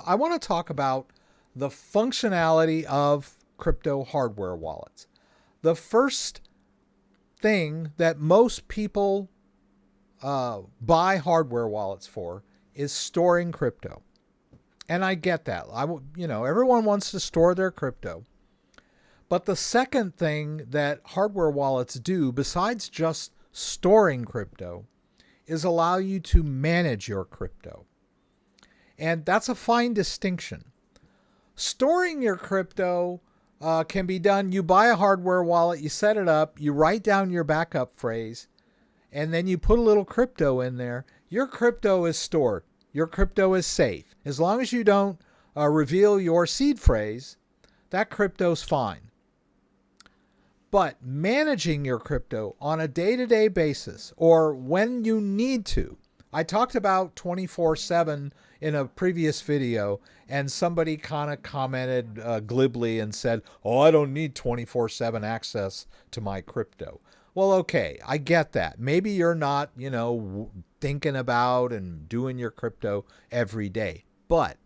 I want to talk about the functionality of crypto hardware wallets. The first thing that most people buy hardware wallets for is storing crypto. And I get that. Everyone wants to store their crypto. But the second thing that hardware wallets do, besides just storing crypto, is allow you to manage your crypto. And that's a fine distinction. Storing your crypto can be done. You buy a hardware wallet, you set it up, you write down your backup phrase, and then you put a little crypto in there. Your crypto is stored. Your crypto is safe. As long as you don't reveal your seed phrase, that crypto's fine. But managing your crypto on a day-to-day basis, or when you need to, I talked about 24/7 in a previous video, and somebody kind of commented glibly and said, oh, I don't need 24/7 access to my crypto. Well, okay, I get that. Maybe you're not, thinking about and doing your crypto every day. But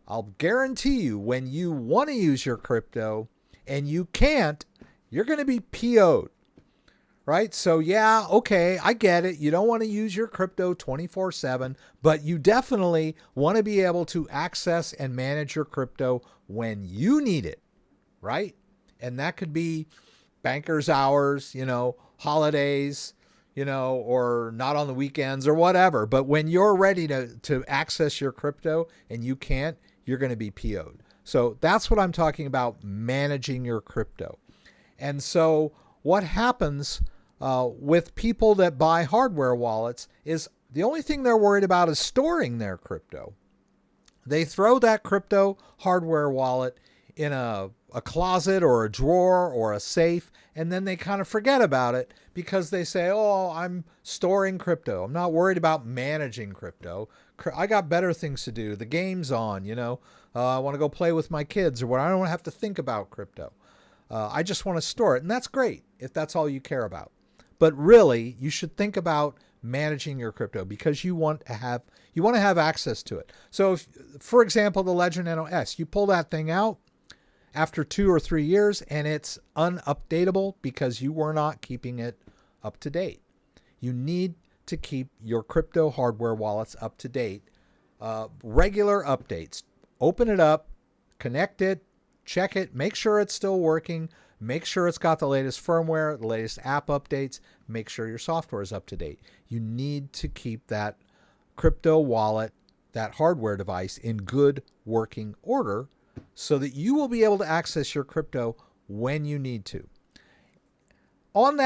I'll guarantee you, when you want to use your crypto and you can't, you're going to be PO'd. Right? So yeah, okay, I get it. You don't want to use your crypto 24/7, but you definitely want to be able to access and manage your crypto when you need it, right? And that could be banker's hours, holidays, or not on the weekends or whatever. But when you're ready to access your crypto and you can't, you're going to be PO'd. So that's what I'm talking about, managing your crypto. And so what happens with people that buy hardware wallets is the only thing they're worried about is storing their crypto. They throw that crypto hardware wallet in a closet or a drawer or a safe, and then they kind of forget about it because they say, oh, I'm storing crypto. I'm not worried about managing crypto. I got better things to do. The game's on, I want to go play with my kids, or what. I don't have to think about crypto. I just want to store it. And that's great if that's all you care about. But really, you should think about managing your crypto because you want to have access to it. So if, for example, the Ledger Nano S, you pull that thing out after 2 or 3 years and it's unupdatable because you were not keeping it up to date. You need to keep your crypto hardware wallets up to date. Regular updates. Open it up, connect it, check it, make sure it's still working, make sure it's got the latest firmware, the latest app updates, make sure your software is up to date. You need to keep that crypto wallet, that hardware device, in good working order so that you will be able to access your crypto when you need to. In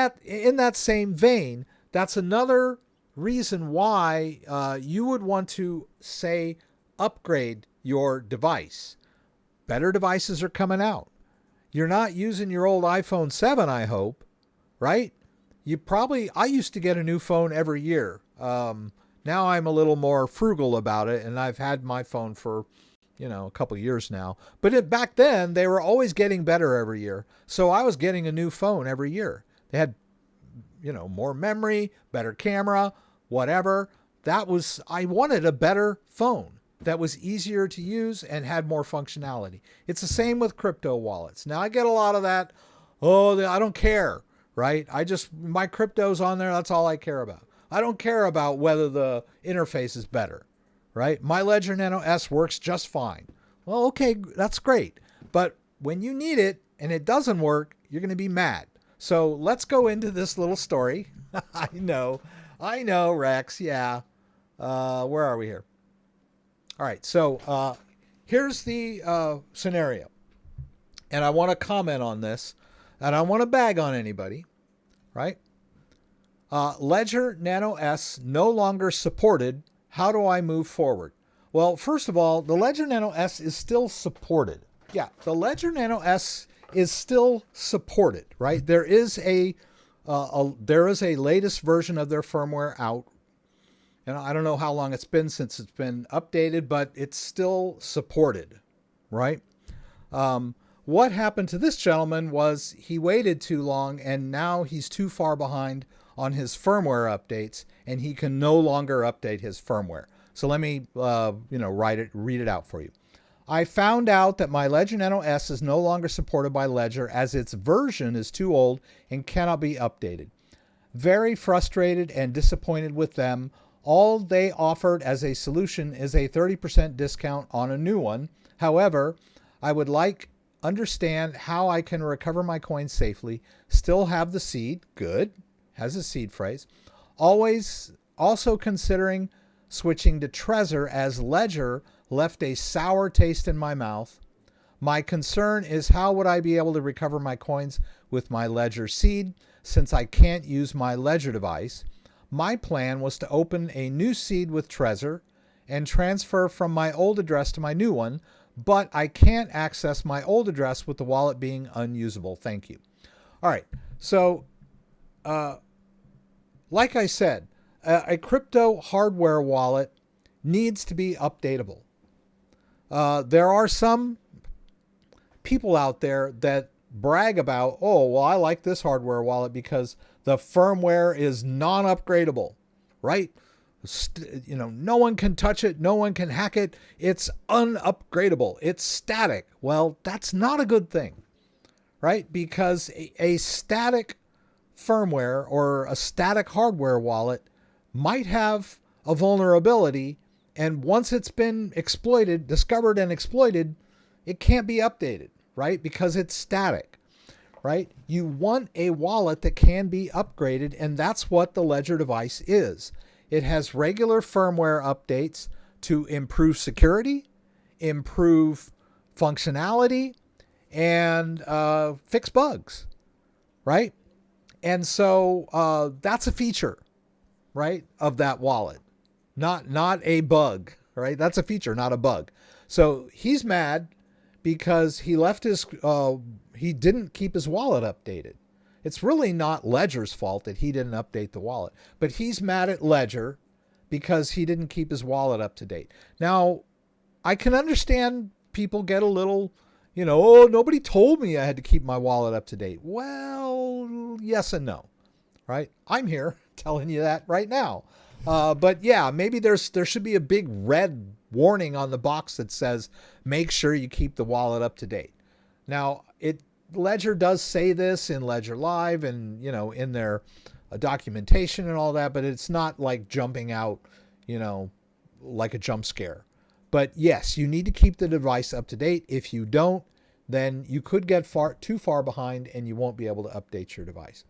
that same vein, that's another reason why you would want to, say, upgrade your device. Better devices are coming out. You're not using your old iPhone 7, I hope, right? I used to get a new phone every year. Now I'm a little more frugal about it, and I've had my phone for, a couple of years now. But back then, they were always getting better every year. So I was getting a new phone every year. They had, more memory, better camera, whatever. I wanted a better phone that was easier to use and had more functionality. It's the same with crypto wallets. Now I get a lot of that, I don't care, right? My crypto's on there, that's all I care about. I don't care about whether the interface is better, right? My Ledger Nano S works just fine. Well, okay, that's great. But when you need it and it doesn't work, you're going to be mad. So let's go into this little story. I know, Rex, yeah. Where are we here? All right, so here's the scenario, and I want to comment on this, and I don't want to bag on anybody, right? Ledger Nano S no longer supported. How do I move forward? Well, first of all, the Ledger Nano S is still supported. Yeah, the Ledger Nano S is still supported, right? There is a latest version of their firmware out. And I don't know how long it's been since it's been updated, but it's still supported, right? What happened to this gentleman was he waited too long, and now he's too far behind on his firmware updates, and he can no longer update his firmware. So let me, read it out for you. I found out that my Ledger Nano S is no longer supported by Ledger as its version is too old and cannot be updated. Very frustrated and disappointed with them. All they offered as a solution is a 30% discount on a new one. However, I would like understand how I can recover my coins safely, still have the seed, good, has a seed phrase. Always also considering switching to Trezor as Ledger left a sour taste in my mouth. My concern is how would I be able to recover my coins with my Ledger seed since I can't use my Ledger device. My plan was to open a new seed with Trezor and transfer from my old address to my new one, but I can't access my old address with the wallet being unusable. Thank you. All right. So, like I said, a crypto hardware wallet needs to be updatable. There are some people out there that brag about, oh, well, I like this hardware wallet because the firmware is non-upgradable, right? No one can touch it. No one can hack it. It's unupgradable. It's static. Well, that's not a good thing, right? Because a static firmware or a static hardware wallet might have a vulnerability, and once it's been discovered and exploited, it can't be updated, right? Because it's static, right? You want a wallet that can be upgraded, and that's what the Ledger device is. It has regular firmware updates to improve security, improve functionality, and fix bugs, right? And so that's a feature, right, of that wallet. Not a bug, right? That's a feature, not a bug. So he's mad because he didn't keep his wallet updated. It's really not Ledger's fault that he didn't update the wallet, but he's mad at Ledger because he didn't keep his wallet up to date. Now, I can understand people get a little, oh, nobody told me I had to keep my wallet up to date. Well, yes and no, right? I'm here telling you that right now. But yeah, maybe there should be a big red warning on the box that says, make sure you keep the wallet up to date. Now, Ledger does say this in Ledger Live and, in their documentation and all that, but it's not like jumping out, like a jump scare. But yes, you need to keep the device up to date. If you don't, then you could get too far behind and you won't be able to update your device.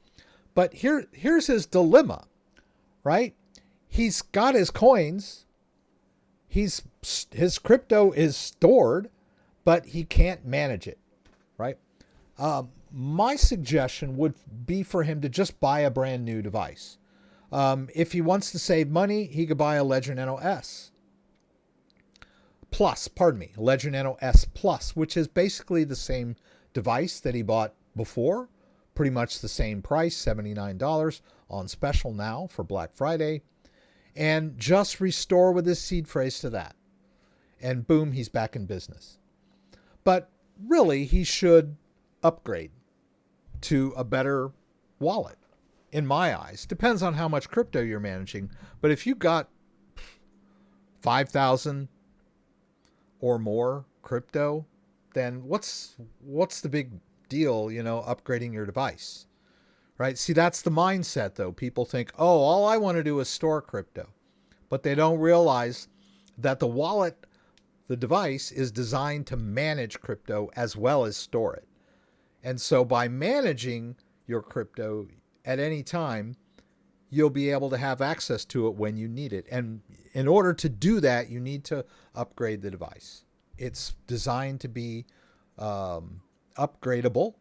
But here's his dilemma, right? He's got his coins. His crypto is stored, but he can't manage it, right? My suggestion would be for him to just buy a brand new device. If he wants to save money, he could buy a Ledger Nano S Plus, Ledger Nano S Plus, which is basically the same device that he bought before. Pretty much the same price, $79 on special now for Black Friday. And just restore with his seed phrase to that. And boom, he's back in business. But really, he should upgrade to a better wallet, in my eyes. Depends on how much crypto you're managing. But if you got 5,000 or more crypto, then what's the big deal, upgrading your device? Right? See, that's the mindset, though. People think, oh, all I want to do is store crypto. But they don't realize that the wallet, the device, is designed to manage crypto as well as store it. And so by managing your crypto at any time, you'll be able to have access to it when you need it. And in order to do that, you need to upgrade the device. It's designed to be upgradable.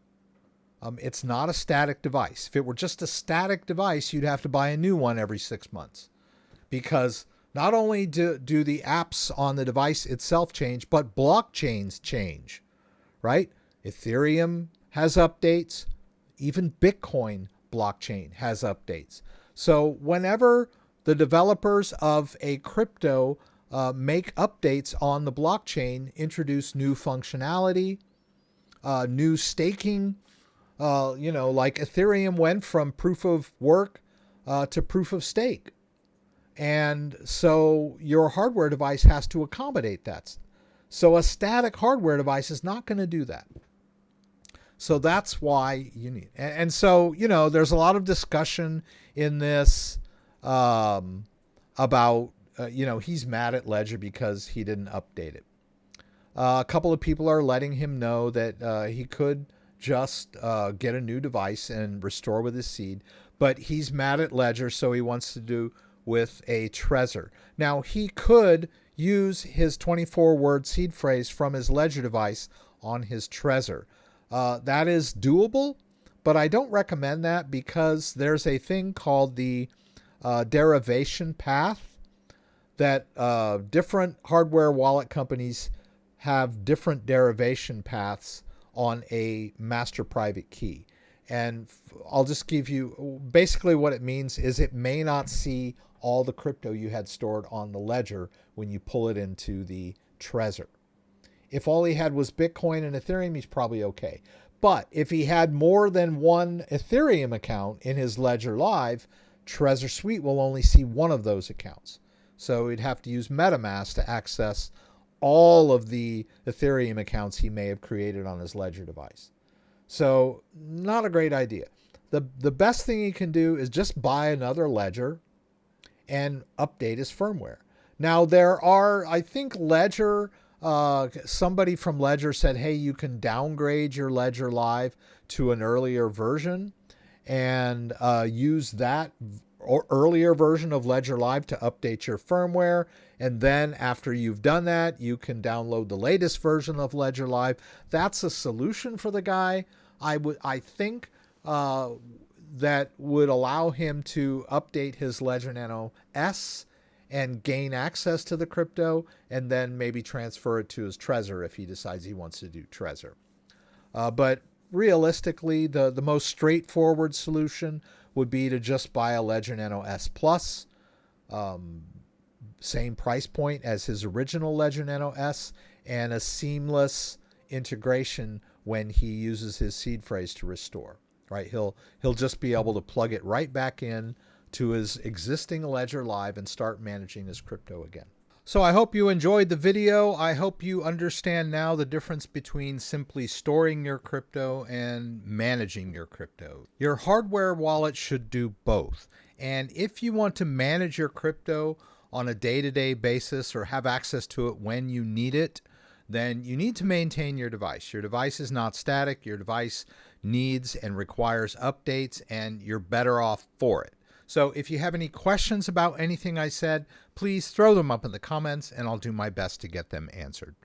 It's not a static device. If it were just a static device, you'd have to buy a new one every 6 months, because not only do the apps on the device itself change, but blockchains change, right? Ethereum has updates. Even Bitcoin blockchain has updates. So whenever the developers of a crypto make updates on the blockchain, introduce new functionality, new staking, like Ethereum went from proof of work to proof of stake. And so your hardware device has to accommodate that. So a static hardware device is not going to do that. So that's why you need. And so, there's a lot of discussion in this about, he's mad at Ledger because he didn't update it. A couple of people are letting him know that he could just get a new device and restore with his seed, but he's mad at Ledger, so he wants to do with a Trezor. Now, he could use his 24-word seed phrase from his Ledger device on his Trezor. That is doable, but I don't recommend that because there's a thing called the derivation path that different hardware wallet companies have different derivation paths on a master private key. And I'll just give you basically what it means is it may not see all the crypto you had stored on the ledger when you pull it into the Trezor. If all he had was Bitcoin and Ethereum, he's probably okay. But if he had more than one Ethereum account in his Ledger Live, Trezor Suite will only see one of those accounts. So he'd have to use MetaMask to access all of the Ethereum accounts he may have created on his Ledger device. So not a great idea. The best thing he can do is just buy another Ledger and update his firmware. Now there are, I think Ledger, somebody from Ledger said, hey, you can downgrade your Ledger Live to an earlier version and use that earlier version of Ledger Live to update your firmware. And then after you've done that, you can download the latest version of Ledger Live. That's a solution for the guy. I think that would allow him to update his Ledger Nano S and gain access to the crypto, and then maybe transfer it to his Trezor if he decides he wants to do Trezor. But realistically, the most straightforward solution would be to just buy a Ledger Nano S Plus, same price point as his original Ledger Nano S, and a seamless integration when he uses his seed phrase to restore. Right? He'll just be able to plug it right back in to his existing Ledger Live and start managing his crypto again. So I hope you enjoyed the video. I hope you understand now the difference between simply storing your crypto and managing your crypto. Your hardware wallet should do both. And if you want to manage your crypto on a day-to-day basis or have access to it when you need it, then you need to maintain your device. Your device is not static. Your device needs and requires updates, and you're better off for it. So if you have any questions about anything I said, please throw them up in the comments and I'll do my best to get them answered.